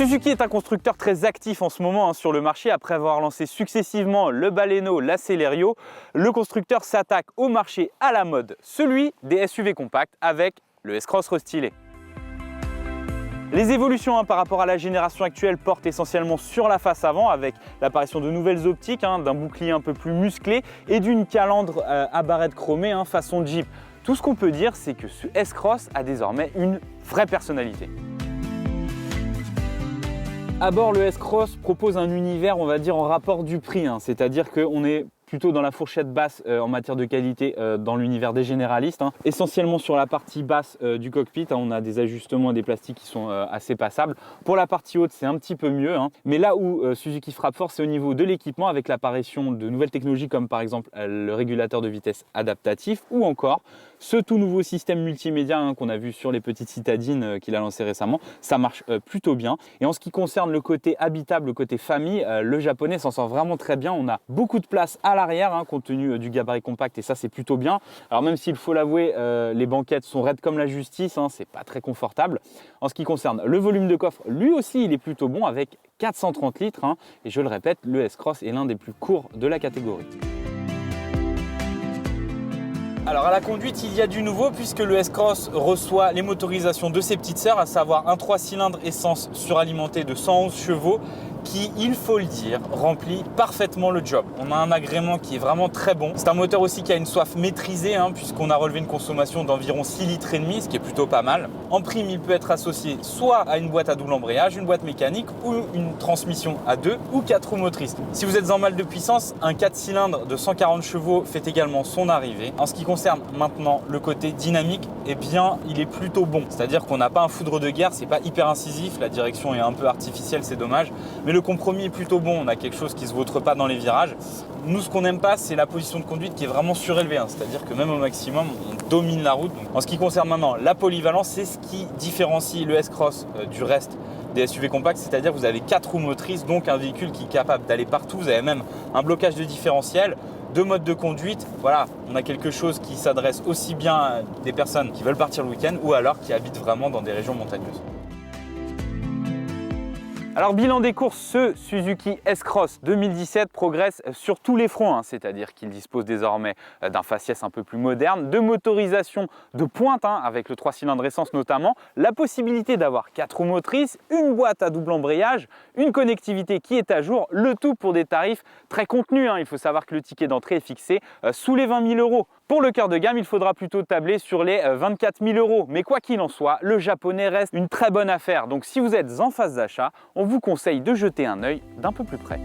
Suzuki est un constructeur très actif en ce moment sur le marché. Après avoir lancé successivement le Baleno, la Celerio, le constructeur s'attaque au marché à la mode, celui des SUV compacts avec le S-Cross restylé. Les évolutions par rapport à la génération actuelle portent essentiellement sur la face avant avec l'apparition de nouvelles optiques, d'un bouclier un peu plus musclé et d'une calandre à barrettes chromées façon Jeep. Tout ce qu'on peut dire, c'est que ce S-Cross a désormais une vraie personnalité. À bord, le S-Cross propose un univers, on va dire, en rapport du prix, c'est-à-dire qu'on est plutôt dans la fourchette basse en matière de qualité dans l'univers des généralistes. Essentiellement sur la partie basse du cockpit, on a des ajustements et des plastiques qui sont assez passables. Pour la partie haute, c'est un petit peu mieux. Mais là où Suzuki frappe fort, c'est au niveau de l'équipement avec l'apparition de nouvelles technologies comme par exemple le régulateur de vitesse adaptatif ou encore ce tout nouveau système multimédia qu'on a vu sur les petites citadines qu'il a lancé récemment. Ça marche plutôt bien. Et en ce qui concerne le côté habitable, le côté famille, le japonais s'en sort vraiment très bien. On a beaucoup de place à l'arrière compte tenu du gabarit compact et ça c'est plutôt bien. Alors même s'il faut l'avouer, les banquettes sont raides comme la justice, c'est pas très confortable. En ce qui concerne le volume de coffre, lui aussi il est plutôt bon avec 430 litres et je le répète, le S-Cross est l'un des plus courts de la catégorie. Alors à la conduite, il y a du nouveau puisque le S-Cross reçoit les motorisations de ses petites sœurs, à savoir un 3 cylindres essence suralimenté de 111 chevaux qui, il faut le dire, remplit parfaitement le job. On a un agrément qui est vraiment très bon. C'est un moteur aussi qui a une soif maîtrisée puisqu'on a relevé une consommation d'environ 6,5 litres, ce qui est plutôt pas mal. En prime, il peut être associé soit à une boîte à double embrayage, une boîte mécanique ou une transmission à 2 ou 4 roues motrices. Si vous êtes en mal de puissance, un 4 cylindres de 140 chevaux fait également son arrivée. En ce qui concerne maintenant le côté dynamique, eh bien, il est plutôt bon. C'est-à-dire qu'on n'a pas un foudre de guerre, c'est pas hyper incisif, la direction est un peu artificielle, c'est dommage. Mais le compromis est plutôt bon, on a quelque chose qui ne se vautre pas dans les virages. Nous, ce qu'on n'aime pas, c'est la position de conduite qui est vraiment surélevée. C'est-à-dire que même au maximum, on domine la route. Donc, en ce qui concerne maintenant la polyvalence, c'est ce qui différencie le S-Cross du reste des SUV compacts. C'est-à-dire que vous avez 4 roues motrices, donc un véhicule qui est capable d'aller partout. Vous avez même un blocage de différentiel, 2 modes de conduite. Voilà, on a quelque chose qui s'adresse aussi bien à des personnes qui veulent partir le week-end ou alors qui habitent vraiment dans des régions montagneuses. Alors bilan des courses, ce Suzuki S-Cross 2017 progresse sur tous les fronts, c'est-à-dire qu'il dispose désormais d'un faciès un peu plus moderne, de motorisation de pointe avec le 3 cylindres essence notamment, la possibilité d'avoir 4 roues motrices, une boîte à double embrayage, une connectivité qui est à jour, le tout pour des tarifs très contenus. Il faut savoir que le ticket d'entrée est fixé sous les 20 000 €. Pour le cœur de gamme, il faudra plutôt tabler sur les 24 000 €. Mais quoi qu'il en soit, le japonais reste une très bonne affaire. Donc si vous êtes en phase d'achat, on vous conseille de jeter un œil d'un peu plus près.